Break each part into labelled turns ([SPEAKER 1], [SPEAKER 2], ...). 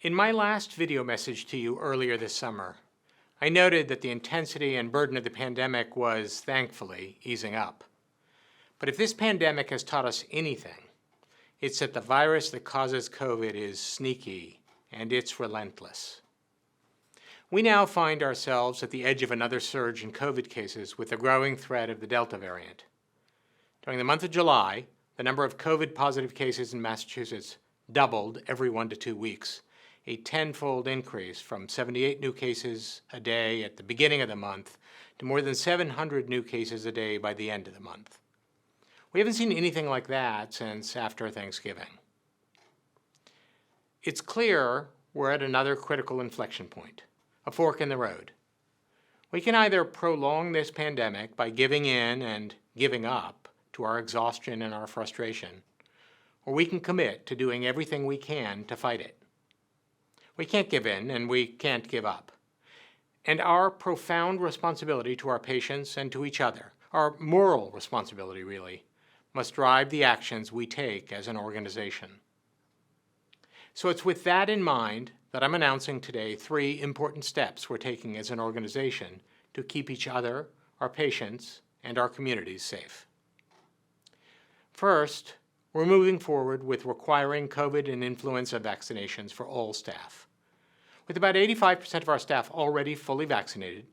[SPEAKER 1] In my last video message to you earlier this summer, I noted that the intensity and burden of the pandemic was, thankfully, easing up. But if this pandemic has taught us anything, it's that the virus that causes COVID is sneaky and it's relentless. We now find ourselves at the edge of another surge in COVID cases with the growing threat of the Delta variant. During the month of July, the number of COVID-positive cases in Massachusetts doubled every 1 to 2 weeks, a tenfold increase from 78 new cases a day at the beginning of the month to more than 700 new cases a day by the end of the month. We haven't seen anything like that since after Thanksgiving. It's clear we're at another critical inflection point, a fork in the road. We can either prolong this pandemic by giving in and giving up to our exhaustion and our frustration, or we can commit to doing everything we can to fight it. We can't give in and we can't give up. And our profound responsibility to our patients and to each other, our moral responsibility really, must drive the actions we take as an organization. So it's with that in mind that I'm announcing today 3 important steps we're taking as an organization to keep each other, our patients, and our communities safe. First, we're moving forward with requiring COVID and influenza vaccinations for all staff. With about 85% of our staff already fully vaccinated,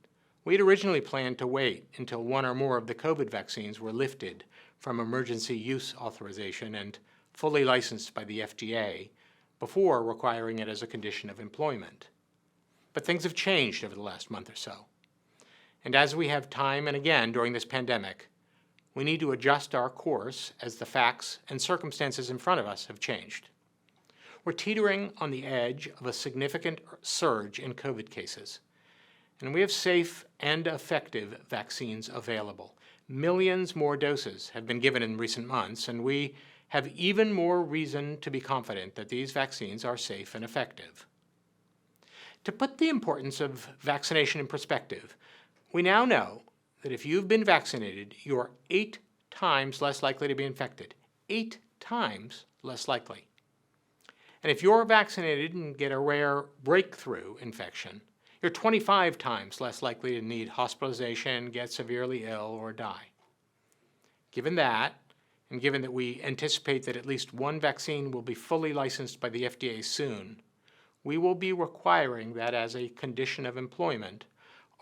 [SPEAKER 1] we had originally planned to wait until 1 or more of the COVID vaccines were lifted from emergency use authorization and fully licensed by the FDA before requiring it as a condition of employment. But things have changed over the last month or so. And as we have time and again during this pandemic, we need to adjust our course as the facts and circumstances in front of us have changed. We're teetering on the edge of a significant surge in COVID cases, and we have safe and effective vaccines available. Millions more doses have been given in recent months, and we have even more reason to be confident that these vaccines are safe and effective. To put the importance of vaccination in perspective, we now know that if you've been vaccinated, you're 8 times less likely to be infected. 8 times less likely. And if you're vaccinated and get a rare breakthrough infection, you're 25 times less likely to need hospitalization, get severely ill, or die. Given that, and given that we anticipate that at least 1 vaccine will be fully licensed by the FDA soon, we will be requiring that as a condition of employment,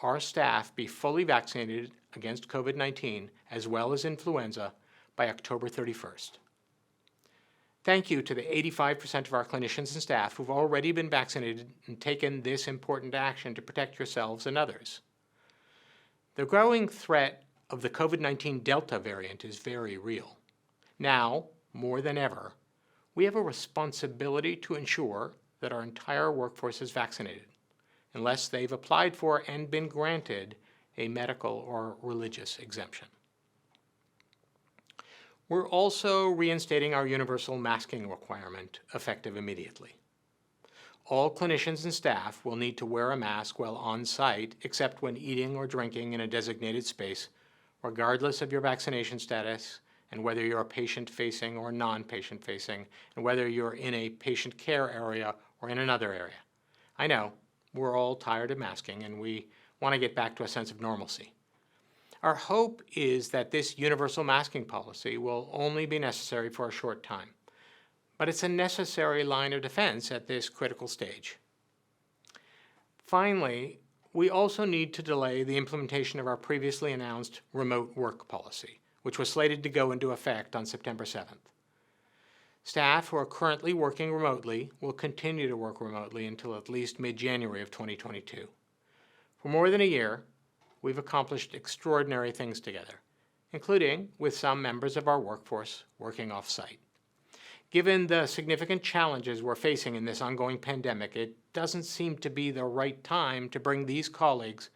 [SPEAKER 1] our staff be fully vaccinated against COVID-19 as well as influenza by October 31st. Thank you to the 85% of our clinicians and staff who've already been vaccinated and taken this important action to protect yourselves and others. The growing threat of the COVID-19 Delta variant is very real. Now, more than ever, we have a responsibility to ensure that our entire workforce is vaccinated, unless they've applied for and been granted a medical or religious exemption. We're also reinstating our universal masking requirement, effective immediately. All clinicians and staff will need to wear a mask while on site, except when eating or drinking in a designated space, regardless of your vaccination status and whether you're patient-facing or non-patient-facing, and whether you're in a patient care area or in another area. I know, we're all tired of masking, and we want to get back to a sense of normalcy. Our hope is that this universal masking policy will only be necessary for a short time, but it's a necessary line of defense at this critical stage. Finally, we also need to delay the implementation of our previously announced remote work policy, which was slated to go into effect on September 7th. Staff who are currently working remotely will continue to work remotely until at least mid-January of 2022. For more than a year, we've accomplished extraordinary things together, including with some members of our workforce working off-site. Given the significant challenges we're facing in this ongoing pandemic, it doesn't seem to be the right time to bring these colleagues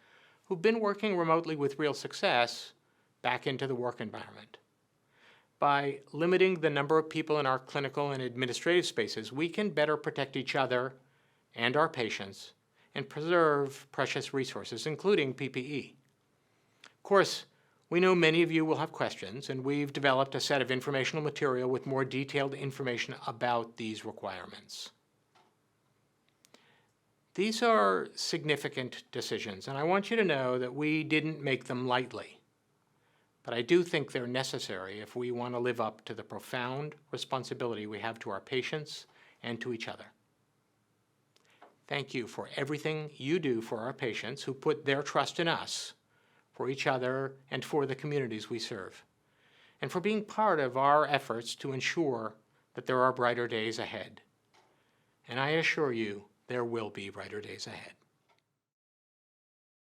[SPEAKER 1] who've been working remotely with real success back into the work environment. By limiting the number of people in our clinical and administrative spaces, we can better protect each other and our patients and preserve precious resources, including PPE. Of course, we know many of you will have questions, and we've developed a set of informational material with more detailed information about these requirements. These are significant decisions, and I want you to know that we didn't make them lightly. But I do think they're necessary if we want to live up to the profound responsibility we have to our patients and to each other. Thank you for everything you do for our patients who put their trust in us, for each other, and for the communities we serve, and for being part of our efforts to ensure that there are brighter days ahead. And I assure you, there will be brighter days ahead.